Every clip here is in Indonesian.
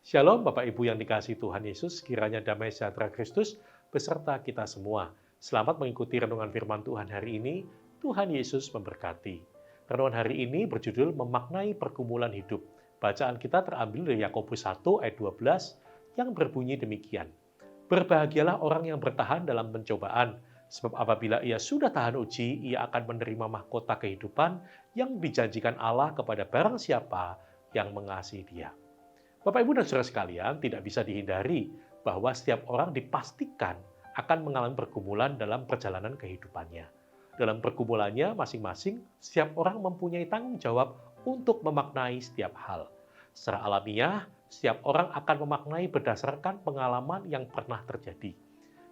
Shalom Bapak Ibu yang dikasihi Tuhan Yesus, kiranya damai sejahtera Kristus beserta kita semua. Selamat mengikuti renungan firman Tuhan hari ini. Tuhan Yesus memberkati. Renungan hari ini berjudul Memaknai Pergumulan Hidup. Bacaan kita terambil dari Yakobus 1 ayat 12 yang berbunyi demikian. Berbahagialah orang yang bertahan dalam pencobaan, sebab apabila ia sudah tahan uji, ia akan menerima mahkota kehidupan yang dijanjikan Allah kepada barang siapa yang mengasihi Dia. Bapak, Ibu, dan saudara sekalian, tidak bisa dihindari bahwa setiap orang dipastikan akan mengalami pergumulan dalam perjalanan kehidupannya. Dalam pergumulannya masing-masing, setiap orang mempunyai tanggung jawab untuk memaknai setiap hal. Secara alamiah, setiap orang akan memaknai berdasarkan pengalaman yang pernah terjadi.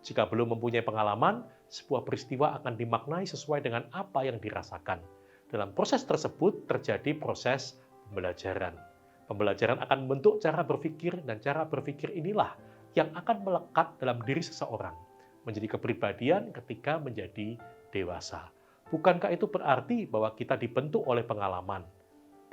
Jika belum mempunyai pengalaman, sebuah peristiwa akan dimaknai sesuai dengan apa yang dirasakan. Dalam proses tersebut terjadi proses pembelajaran. Pembelajaran akan membentuk cara berpikir, dan cara berpikir inilah yang akan melekat dalam diri seseorang, menjadi kepribadian ketika menjadi dewasa. Bukankah itu berarti bahwa kita dibentuk oleh pengalaman?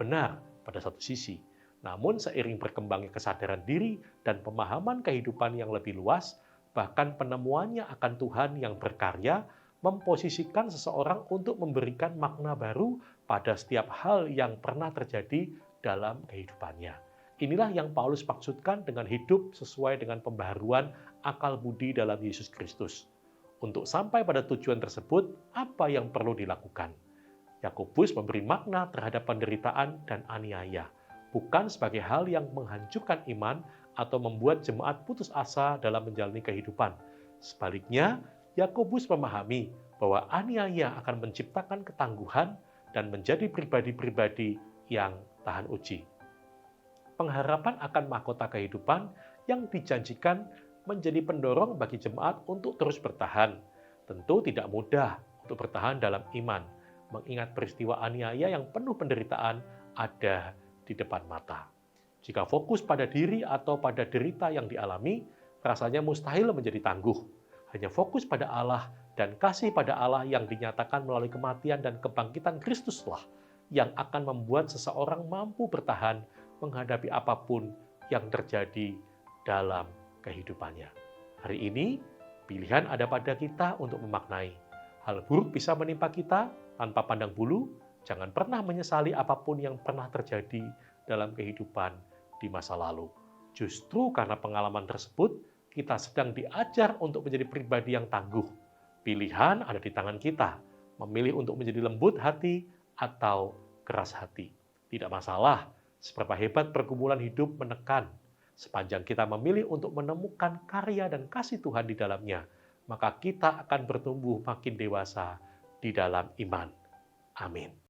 Benar pada satu sisi. Namun seiring berkembangnya kesadaran diri dan pemahaman kehidupan yang lebih luas, bahkan penemuannya akan Tuhan yang berkarya, memposisikan seseorang untuk memberikan makna baru pada setiap hal yang pernah terjadi dalam kehidupannya. Inilah yang Paulus maksudkan dengan hidup sesuai dengan pembaharuan akal budi dalam Yesus Kristus. Untuk sampai pada tujuan tersebut, apa yang perlu dilakukan? Yakobus memberi makna terhadap penderitaan dan aniaya, bukan sebagai hal yang menghancurkan iman atau membuat jemaat putus asa dalam menjalani kehidupan. Sebaliknya, Yakobus memahami bahwa aniaya akan menciptakan ketangguhan dan menjadi pribadi-pribadi yang tahan uji. Pengharapan akan mahkota kehidupan yang dijanjikan menjadi pendorong bagi jemaat untuk terus bertahan. Tentu tidak mudah untuk bertahan dalam iman, mengingat peristiwa aniaya yang penuh penderitaan ada di depan mata. Jika fokus pada diri atau pada derita yang dialami, rasanya mustahil menjadi tangguh. Hanya fokus pada Allah dan kasih pada Allah yang dinyatakan melalui kematian dan kebangkitan Kristuslah yang akan membuat seseorang mampu bertahan menghadapi apapun yang terjadi dalam kehidupannya. Hari ini, pilihan ada pada kita untuk memaknai. Hal buruk bisa menimpa kita tanpa pandang bulu. Jangan pernah menyesali apapun yang pernah terjadi dalam kehidupan di masa lalu. Justru karena pengalaman tersebut, kita sedang diajar untuk menjadi pribadi yang tangguh. Pilihan ada di tangan kita, memilih untuk menjadi lembut hati atau keras hati. Tidak masalah seberapa hebat pergumulan hidup menekan. Sepanjang kita memilih untuk menemukan karya dan kasih Tuhan di dalamnya, maka kita akan bertumbuh makin dewasa di dalam iman. Amin.